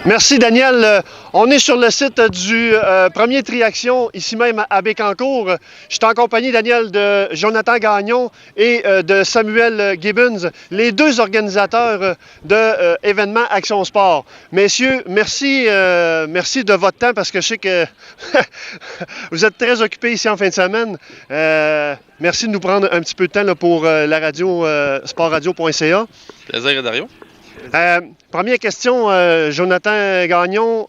Merci, Daniel. On est sur le site du premier Triaction, ici même à Bécancour. Je suis en compagnie, Daniel, de Jonathan Gagnon et de Samuel Gibbons, les deux organisateurs de événements Action Sport. Messieurs, merci de votre temps parce que je sais que vous êtes très occupés ici en fin de semaine. Merci de nous prendre un petit peu de temps là, pour la radio, sportradio.ca. Plaisir, Dario. Première question, Jonathan Gagnon.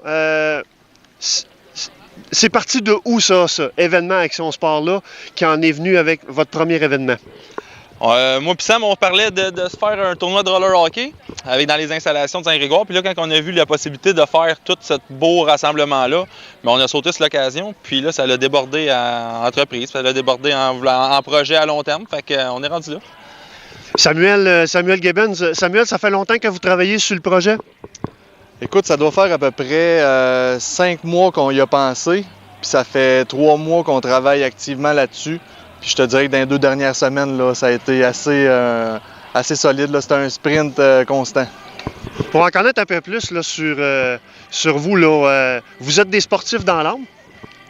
C'est parti de où ça, événement Action Sport-là, qui en est venu avec votre premier événement? Moi et Sam, on parlait de se faire un tournoi de roller hockey dans les installations de Saint-Grégoire. Puis là, quand on a vu la possibilité de faire tout ce beau rassemblement-là, on a sauté sur l'occasion. Puis là, ça l'a débordé en entreprise, ça l'a débordé en projet à long terme. Fait qu'on est rendu là. Samuel Gibbons, Samuel, ça fait longtemps que vous travaillez sur le projet? Écoute, ça doit faire à peu près 5 mois qu'on y a pensé, puis ça fait 3 mois qu'on travaille activement là-dessus. Puis je te dirais que dans les 2 dernières semaines, là, ça a été assez solide. C'était un sprint constant. Pour en connaître un peu plus là, sur vous, là, vous êtes des sportifs dans l'âme.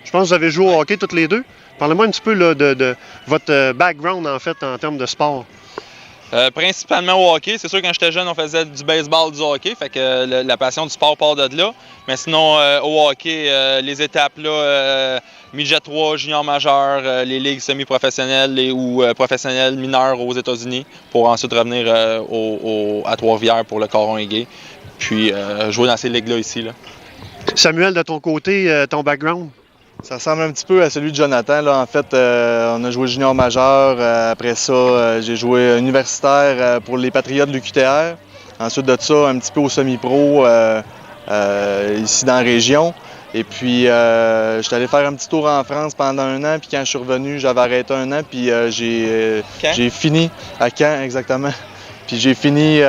Je pense que vous avez joué au hockey tous les deux. Parlez-moi un petit peu là, de votre background en fait en termes de sport. Principalement au hockey. C'est sûr, quand j'étais jeune, on faisait du baseball, du hockey. Fait que la passion du sport part de là. Mais sinon, au hockey, les étapes, là, midget 3, junior majeur, les ligues semi-professionnelles ou professionnelles mineures aux États-Unis pour ensuite revenir à Trois-Rivières pour le Coron et Gay. Puis jouer dans ces ligues-là ici. Là. Samuel, de ton côté, ton background? Ça ressemble un petit peu à celui de Jonathan. Là. En fait, on a joué junior majeur. Après ça, j'ai joué universitaire pour les Patriotes de l'UQTR. Ensuite de ça, un petit peu au semi-pro ici dans la région. Et puis, j'étais allé faire un petit tour en France pendant 1 an. Puis quand je suis revenu, j'avais arrêté 1 an. Puis j'ai fini à Caen, exactement. Puis j'ai fini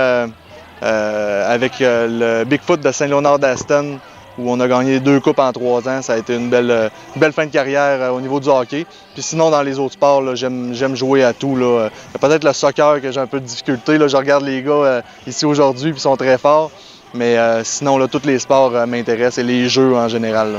avec le Bigfoot de Saint-Léonard d'Aston, où on a gagné 2 coupes en 3 ans. Ça a été une belle fin de carrière au niveau du hockey. Puis sinon, dans les autres sports, là, j'aime jouer à tout. Là. Peut-être le soccer que j'ai un peu de difficulté. Là. Je regarde les gars ici aujourd'hui, puis ils sont très forts. Mais sinon, là, tous les sports m'intéressent et les jeux en général. Là.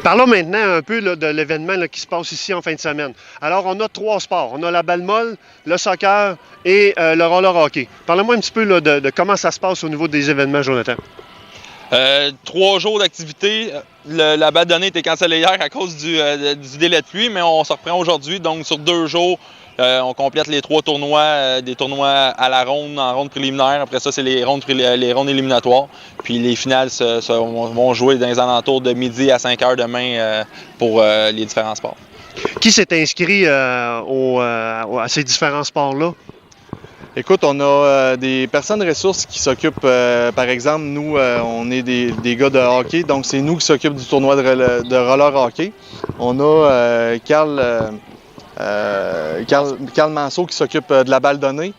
Parlons maintenant un peu là, de l'événement là, qui se passe ici en fin de semaine. Alors, on a 3 sports. On a la balle molle, le soccer et le roller hockey. Parlez-moi un petit peu là, de comment ça se passe au niveau des événements, Jonathan. 3 jours d'activité. La balle donnée était cancellée hier à cause du délai de pluie, mais on se reprend aujourd'hui. Donc, sur 2 jours, on complète les 3 tournois, des tournois à la ronde, en ronde préliminaire. Après ça, c'est les rondes éliminatoires. Puis les finales vont jouer dans les alentours de midi à 5 heures demain pour les différents sports. Qui s'est inscrit à ces différents sports-là? Écoute, on a des personnes ressources qui s'occupent, par exemple, nous, on est des gars de hockey, donc c'est nous qui s'occupent du tournoi de roller hockey. On a Carl Manceau qui s'occupe de la balle donnée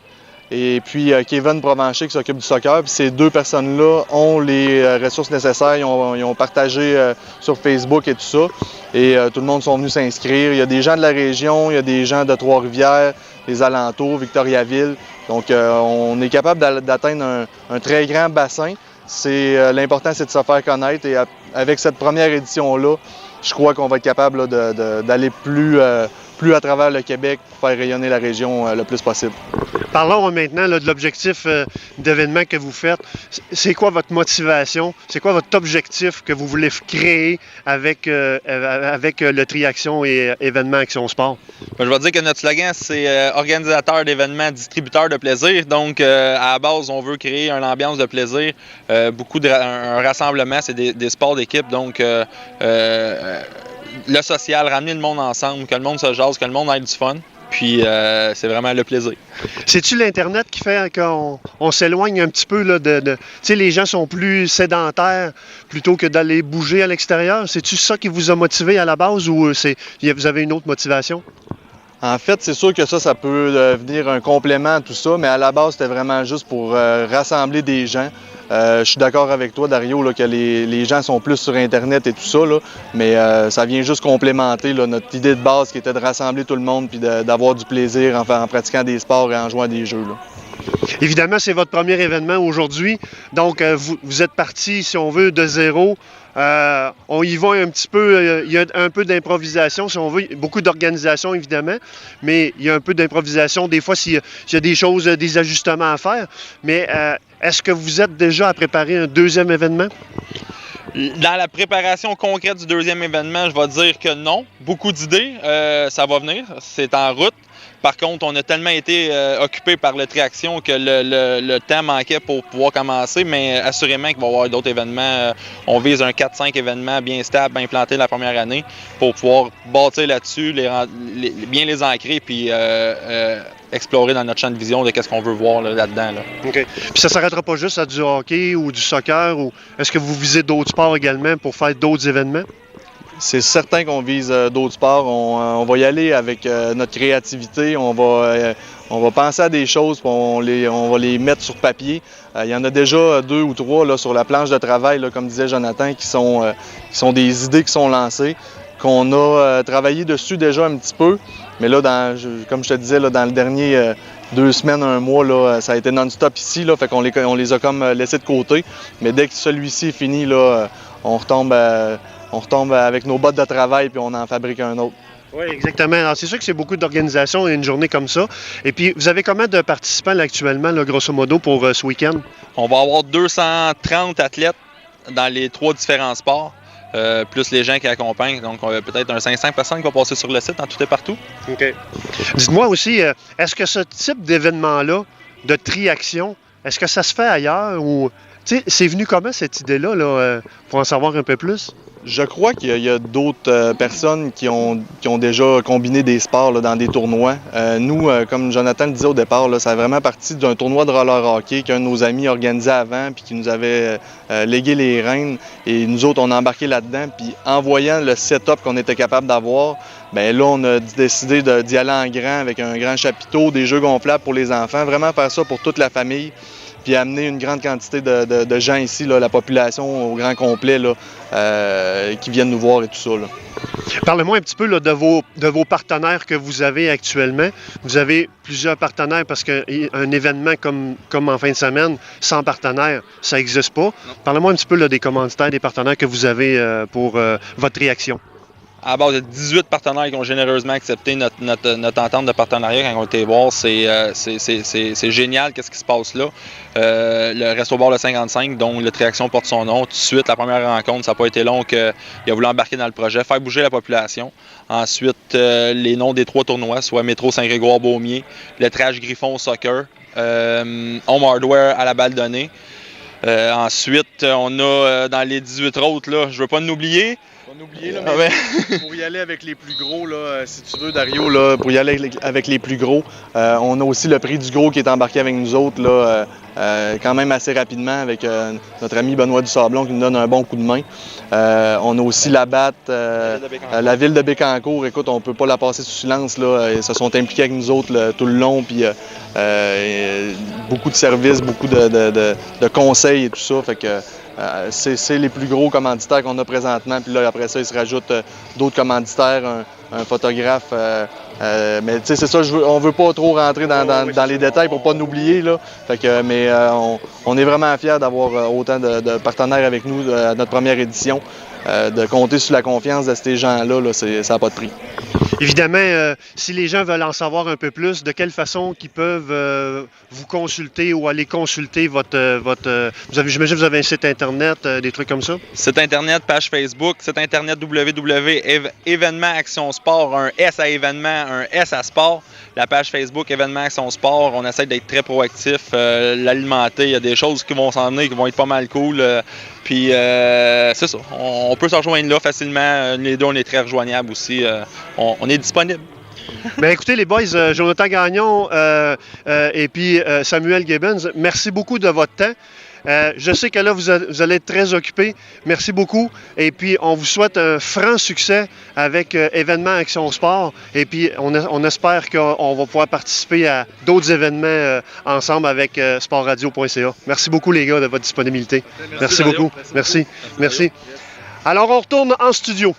et puis Kevin Provencher qui s'occupe du soccer. Puis ces 2 personnes-là ont les ressources nécessaires, ils ont partagé sur Facebook et tout ça. Et tout le monde sont venus s'inscrire. Il y a des gens de la région, il y a des gens de Trois-Rivières, des alentours, Victoriaville. Donc, on est capable d'atteindre un très grand bassin. L'important, c'est de se faire connaître. Et avec cette première édition-là, je crois qu'on va être capable là, d'aller plus à travers le Québec pour faire rayonner la région le plus possible. Parlons maintenant là, de l'objectif d'événement que vous faites. C'est quoi votre motivation? C'est quoi votre objectif que vous voulez créer avec le Triaction et événement Action Sport? Je vais dire que notre slogan, c'est organisateur d'événements, distributeur de plaisir. Donc, à la base, on veut créer une ambiance de plaisir, un rassemblement, c'est des sports d'équipe. Donc, le social, ramener le monde ensemble, que le monde se jase, que le monde ait du fun. Puis, c'est vraiment le plaisir. C'est-tu l'Internet qui fait qu'on s'éloigne un petit peu là, Tu sais, les gens sont plus sédentaires plutôt que d'aller bouger à l'extérieur? C'est-tu ça qui vous a motivé à la base ou vous avez une autre motivation? En fait, c'est sûr que ça peut devenir un complément à tout ça, mais à la base, c'était vraiment juste pour rassembler des gens. Je suis d'accord avec toi, Dario, là, que les gens sont plus sur Internet et tout ça, là, mais ça vient juste complémenter là, notre idée de base qui était de rassembler tout le monde puis d'avoir du plaisir en pratiquant des sports et en jouant à des jeux. Là. Évidemment, c'est votre premier événement aujourd'hui. Donc, vous êtes parti, si on veut, de zéro. On y va un petit peu, il y a un peu d'improvisation, si on veut, beaucoup d'organisation évidemment, mais il y a un peu d'improvisation, des fois s'il y a des choses, des ajustements à faire, mais est-ce que vous êtes déjà à préparer un deuxième événement? Dans la préparation concrète du deuxième événement, je vais dire que non. Beaucoup d'idées, ça va venir, c'est en route. Par contre, on a tellement été occupés par le triaction que le temps manquait pour pouvoir commencer, mais assurément qu'il va y avoir d'autres événements. On vise un 4-5 événements bien stables, bien implantés la première année pour pouvoir bâtir là-dessus, bien les ancrer puis explorer dans notre champ de vision de qu'est-ce qu'on veut voir là-dedans. Là. OK. Puis ça ne s'arrêtera pas juste à du hockey ou du soccer, ou est-ce que vous visez d'autres sports également pour faire d'autres événements? C'est certain qu'on vise d'autres sports. On va y aller avec notre créativité. On va penser à des choses, puis on va les mettre sur papier. Il y en a déjà 2 ou 3 là, sur la planche de travail, là, comme disait Jonathan, qui sont des idées qui sont lancées, qu'on a travaillé dessus déjà un petit peu. Mais là, comme je te disais, là, dans le dernier 2 semaines, 1 mois, là, ça a été non-stop ici. Là, fait qu'on les a comme laissés de côté. Mais dès que celui-ci est fini, là, on retombe avec nos bottes de travail puis on en fabrique un autre. Oui, exactement. Alors, c'est sûr que c'est beaucoup d'organisations et une journée comme ça. Et puis, vous avez combien de participants là, actuellement, là, grosso modo, pour ce week-end? On va avoir 230 athlètes dans les 3 différents sports, plus les gens qui accompagnent. Donc, peut-être un 500 personnes qui vont passer sur le site en tout et partout. OK. Dites-moi aussi, est-ce que ce type d'événement-là, de triaction, est-ce que ça se fait ailleurs ou... Tu sais, c'est venu comment cette idée-là, là, pour en savoir un peu plus? Je crois qu'il y a d'autres personnes qui ont déjà combiné des sports là, dans des tournois. Nous, comme Jonathan le disait au départ, là, ça a vraiment parti d'un tournoi de roller hockey qu'un de nos amis organisait avant puis qui nous avait légué les rênes. Et nous autres, on a embarqué là-dedans. Puis en voyant le setup qu'on était capable d'avoir, bien là, on a décidé d'y aller en grand avec un grand chapiteau, des jeux gonflables pour les enfants. Vraiment faire ça pour toute la famille. Puis amener une grande quantité de gens ici, là, la population au grand complet, là, qui viennent nous voir et tout ça. Là. Parlez-moi un petit peu là, de vos partenaires que vous avez actuellement. Vous avez plusieurs partenaires parce qu'un événement comme en fin de semaine, sans partenaire, ça n'existe pas. Parlez-moi un petit peu là, des commanditaires, des partenaires que vous avez pour votre réaction. À base de 18 partenaires qui ont généreusement accepté notre entente de partenariat quand on a été voir, c'est génial qu'est-ce qui se passe là. Le Resto Bar Le 55, dont le Triaction porte son nom, tout de suite, la première rencontre, ça n'a pas été long qu'il a voulu embarquer dans le projet, faire bouger la population. Ensuite, les noms des 3 tournois, soit Métro Saint-Grégoire-Beaumier, le Trash Griffon au soccer, Home Hardware à la balle donnée. Ensuite, on a dans les 18 autres, là, je ne veux pas en oublier. On oublier, là, mais pour y aller avec les plus gros, là, si tu veux, Dario, là, pour y aller avec les plus gros, on a aussi le prix du gros qui est embarqué avec nous autres, là, quand même assez rapidement avec notre ami Benoît Dusablon qui nous donne un bon coup de main. On a aussi la BAT, la ville de Bécancour. Écoute, on ne peut pas la passer sous silence. Là. Ils se sont impliqués avec nous autres là, tout le long. Puis, beaucoup de services, beaucoup de conseils et tout ça. Fait que, c'est les plus gros commanditaires qu'on a présentement. Puis là, après ça, il se rajoute d'autres commanditaires, un photographe. Mais tu sais, c'est ça, on veut pas trop rentrer dans les détails pour pas nous oublier. Là. Fait que, mais on est vraiment fiers d'avoir autant de partenaires avec nous à notre première édition. De compter sur la confiance de ces gens-là, là, ça n'a pas de prix. Évidemment, si les gens veulent en savoir un peu plus, de quelle façon qu'ils peuvent vous consulter ou aller consulter votre j'imagine que vous avez un site Internet, des trucs comme ça? Site Internet, page Facebook, site Internet www.événement Action Sport, un S à événement, un S à sport. La page Facebook Événement Action Sport, on essaie d'être très proactif, l'alimenter. Il y a des choses qui vont s'en venir qui vont être pas mal cool. Puis c'est ça, on peut se rejoindre là facilement. Les deux, on est très rejoignables aussi. On est disponible. Bien, écoutez, les boys, Jonathan Gagnon et puis Samuel Gibbons, merci beaucoup de votre temps. Je sais que là, vous allez être très occupés. Merci beaucoup. Et puis, on vous souhaite un franc succès avec Événement Action Sport. Et puis, on espère qu'on va pouvoir participer à d'autres événements ensemble avec sportradio.ca. Merci beaucoup, les gars, de votre disponibilité. Merci beaucoup. Merci. Alors, on retourne en studio.